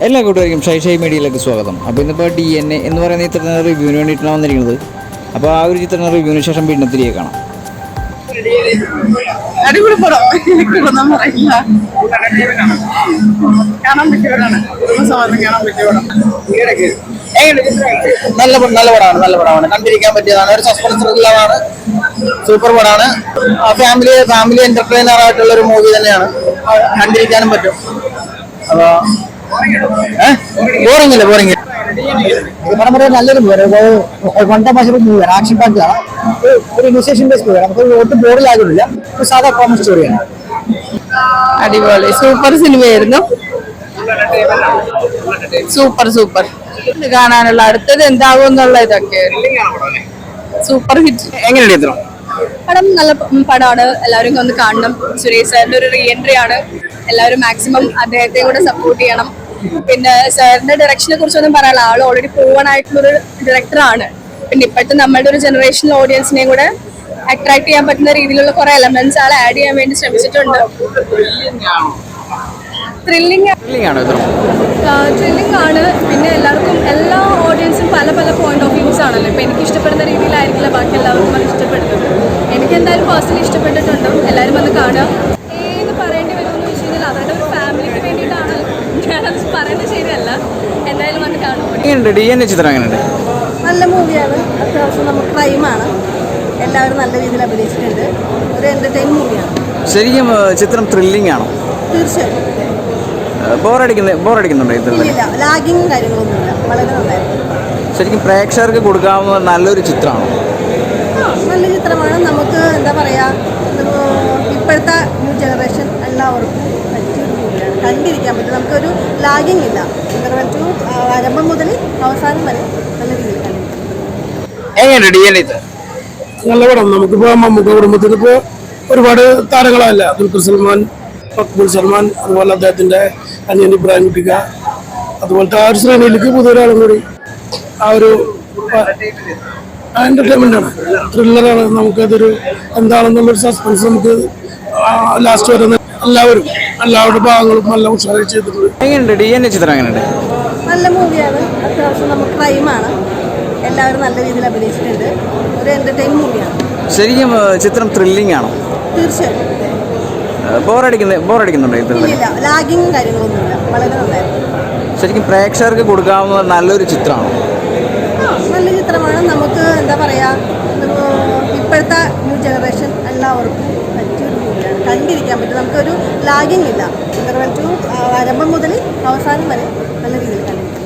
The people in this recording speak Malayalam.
എല്ലാ കൂട്ടുകാർക്കും ഷൈ മീഡിയയിലേക്ക് സ്വാഗതം. അപ്പോൾ ഇന്നിപ്പോൾ DNA എന്ന് പറയുന്ന ചിത്രത്തിൻ്റെ റിവ്യൂവിന് വേണ്ടിയിട്ടാണ് വന്നിരിക്കുന്നത്. അപ്പോൾ ആ ഒരു ചിത്രത്തിൻ്റെ റിവ്യൂവിന് ശേഷം വീണ്ടും തിരികെ കാണാം. അടിപൊളി പടം. എനിക്കൊന്നും പറയില്ല. കാണാൻ പറ്റിയവരാണ്. കാണാൻ പറ്റിയവരാണ്. നല്ല പടമാണ് കണ്ടിരിക്കാൻ പറ്റിയതാണ്. ഒരു സസ്പെൻസ് ത്രില്ലറാണ്. സൂപ്പർ പടമാണ്. ഫാമിലി എന്റർടൈനർ ആയിട്ടുള്ള ഒരു മൂവി തന്നെയാണ്. കണ്ടിരിക്കാനും പറ്റും. അപ്പൊ ബോറിംഗ് നല്ലൊരു മൂവിയാണ്. ആക്ഷൻ പാർട്ടിയാണ്. ഒരു ഇനിഷ്യേഷൻ ബേസ് മൂവിയാണ്. നമുക്ക് ഒട്ടും ബോറിലാകുന്നില്ല. ഒരു സാധാ കോമഡി സ്റ്റോറിയാണ്. അടിപൊളി സൂപ്പർ സിനിമയായിരുന്നു. സൂപ്പർ കാണാനുള്ള അടുത്തത് എന്താകും എന്നുള്ള ഇതൊക്കെ സൂപ്പർ ഹിറ്റ്. എങ്ങനെയുണ്ട് പടം? നല്ല പടമാണ്. എല്ലാവരും ഒന്ന് കാണണം. സുരേഷ് സാറിന്റെ ഒരു റീ എൻട്രി ആണ്. എല്ലാവരും മാക്സിമം അദ്ദേഹത്തെ കൂടെ സപ്പോർട്ട് ചെയ്യണം. പിന്നെ സാറിന്റെ ഡയറക്ഷനെ കുറിച്ചൊന്നും പറയാനുള്ള ആൾ ഓൾറെഡി പ്രൂവൺ ആയിട്ടുള്ളൊരു ഡയറക്ടറാണ്. പിന്നെ ഇപ്പോഴത്തെ നമ്മളുടെ ഒരു ജനറേഷണൽ ഓഡിയൻസിനെയും കൂടെ അട്രാക്ട് ചെയ്യാൻ പറ്റുന്ന രീതിയിലുള്ള കുറെ എലമെന്റ്സ് ആൾ ആഡ് ചെയ്യാൻ വേണ്ടി ശ്രമിച്ചിട്ടുണ്ട്. ത്രില്ലിംഗ് ആണ്. പിന്നെ എല്ലാ ഓഡിയൻസും പല പോയിന്റ് ഓഫ് വ്യൂസ് ആണല്ലോ. ഇപ്പൊ എനിക്ക് ഇഷ്ടപ്പെടുന്ന രീതിയിലായിരിക്കില്ല ബാക്കി എല്ലാവർക്കും അത് ഇഷ്ടപ്പെടുന്നത്. എനിക്ക് എന്തായാലും പേഴ്സണലി ഇഷ്ടപ്പെട്ടിട്ടുണ്ട്. എല്ലാവരും വന്ന് കാണുക. ഏത് പറയേണ്ടി വരുമെന്ന് വെച്ച് കഴിഞ്ഞാൽ അവരുടെ ഒരു ഫാമിലിക്ക് വേണ്ടിയിട്ടാണ്. ഞാനത് പറയുന്നത് ശരിയല്ല. എന്തായാലും വന്ന് കാണും. ചിത്രം എങ്ങനെയുണ്ട്? നല്ല മൂവിയാണ്. അത്യാവശ്യം നമുക്ക് ക്രൈമാണ്. എല്ലാവരും നല്ല രീതിയിൽ അഭിനയിച്ചിട്ടുണ്ട്. ഒരു എന്റർടൈൻ മൂവിയാണ്. ശരിക്കും ചിത്രം ത്രില്ലിംഗ് ആണോ? തീർച്ചയായും. ബോറടിക്കുന്നുണ്ടോ? ഇല്ല, ലാഗിങ്ങും കാര്യങ്ങളൊന്നുമില്ല. വളരെ നന്നായിരുന്നു. ശരിക്കും പ്രേക്ഷകർക്ക് കൊടുക്കാവുന്ന നല്ലൊരു ചിത്രമാണോ? നല്ല ചിത്രമാണ്. നമുക്ക് എന്താ പറയാ, ഇപ്പോഴത്തെ ന്യൂ ജനറേഷൻ എല്ലാവർക്കും പറ്റിയൊരു മൂവിയാണ്. കണ്ടിരിക്കാൻ പറ്റും. നമുക്കൊരു ലാഗിങ് ഇല്ല. ഇന്റർവെൽ ടു ആരംഭം മുതൽ അവസാനം വരെ നല്ല രീതിയിൽ എങ്ങനെയുണ്ട്? നല്ല പടം. നമുക്കിപ്പോ മമ്മൂക്ക കുടുംബത്തിനിപ്പോ ഒരുപാട് താരങ്ങളല്ല. ദുൽഖർ സൽമാൻ, മക്ബൂൽ സൽമാൻ, അതുപോലെ അദ്ദേഹത്തിന്റെ അനിയൻ ഇബ്രാഹിം കുട്ടിക്ക, അതുപോലത്തെ ആ ഒരു ശ്രേണിയിലേക്ക് പുതിയൊരാളും കൂടി ആ ഒരു എന്റർടൈൻമെന്റ് ആണ്. ത്രില്ലറാണ്. നമുക്കതൊരു എന്താണെന്നുള്ളൊരു സസ്പെൻസ് നമുക്ക് ലാസ്റ്റ് വരെ എല്ലാവരുടെ ഭാഗങ്ങളും നല്ല ഉത്സാഹം ചെയ്തിട്ടുണ്ട്. എങ്ങനെയുണ്ട് ചിത്രം? എങ്ങനെയുണ്ട്? നല്ല മൂവിയാണ്. അത്യാവശ്യം നമുക്ക് ക്രൈമാണ്. എല്ലാവരും നല്ല രീതിയിൽ അഭിനയിച്ചിട്ടുണ്ട്. ഒരു എന്റർടൈൻ മൂവിയാണ്. ശരിക്കും ചിത്രം ത്രില്ലിംഗ് ആണോ? തീർച്ചയായും. ബോറടിക്കുന്നുണ്ടോ? ഇല്ല, ലാഗിങ്ങും കാര്യങ്ങളൊന്നുമില്ല. വളരെ നന്നായിരുന്നു. ശരിക്കും പ്രേക്ഷകർക്ക് കൊടുക്കാവുന്ന നല്ലൊരു ചിത്രമാണോ? നല്ല ചിത്രമാണ്. നമുക്ക് എന്താ പറയാ, ഇപ്പോഴത്തെ ന്യൂ ജനറേഷൻ എല്ലാവർക്കും പറ്റിയൊരു മൂവിയാണ്. കണ്ടിരിക്കാൻ പറ്റും. നമുക്കൊരു ലാഗിങ് ഇല്ല. ഇന്റർവെൽ ടു ആരംഭം മുതൽ അവസാനം വരെ നല്ല രീതിയിൽ കണ്ടിരിക്കും.